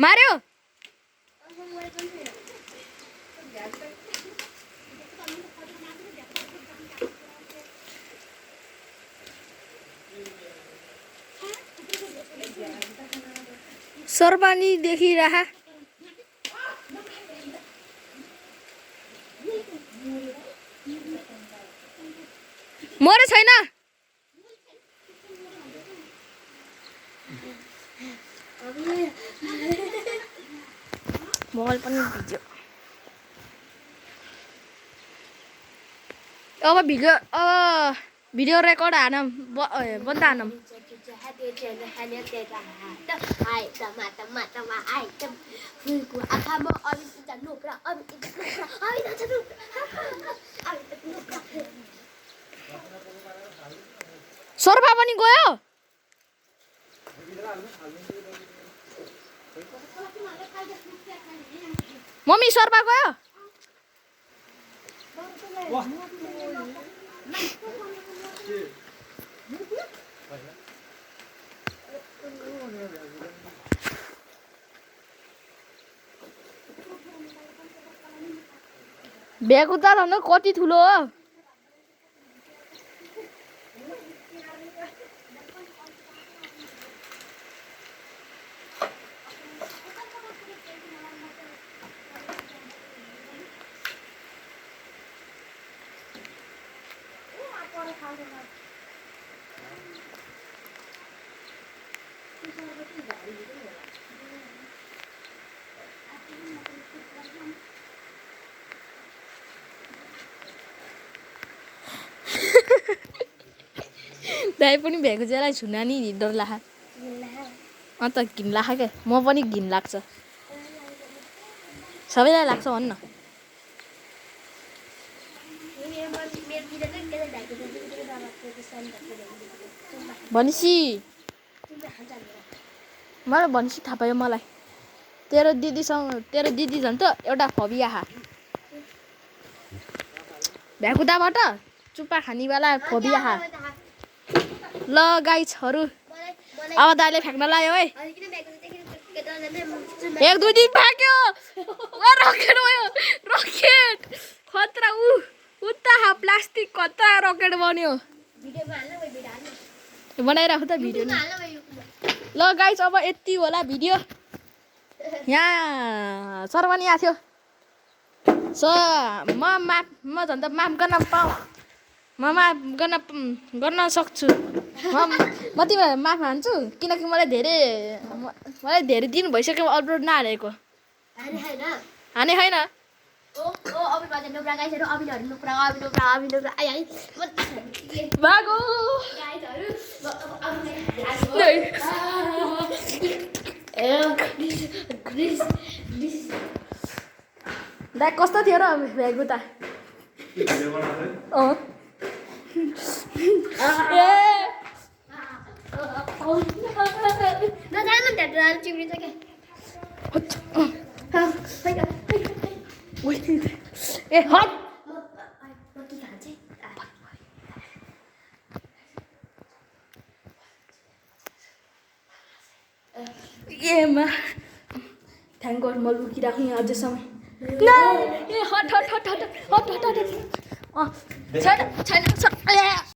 मार्यो सरपानी देखिरहा मरे छैन मोबाइल पनि भिडियो अब भिडियो रेकर्ड हानम बन्द हानम सर्पा पनि गयो मम्मी सर्पा गयो बेगुता झन् कति ठुलो हो दाइ पनि भ्याएको जेलाई छुना नि डर लाग्छ अन्त घिन लाग्छ क्या म पनि घिन लाग्छ सबैलाई लाग्छ भन्न भनेपछि मलाई भनेपछि थाहा पायो मलाई तेरो दिदी झन् त एउटा फबिया भ्याकुदाबाट चुप्पा खानेवाला फबिया ल गाइसहरू अब दाइले फ्याँक्न लाग्यो है 1-2 दिन फ्याँक्यो रकेट भयो रकेट खतरा उता प्लास्टिक खतरा रकेट बन्यो बनाइराख त भिडियो ल गाइस अब यति होला भिडियो यहाँ सरवानी आथ्यो म झन् त माफ गर्न पाऊँ म माफ गर्न सक्छु म तिमीलाई माफ हान्छु किनकि मलाई धेरै दिन भइसक्यो अपलोड नहालेको हाने होइन दाइ कस्तो थियो र भ्यागु त थ्याङ्क गड म लुकिराखेँ अझसम्म हट छैन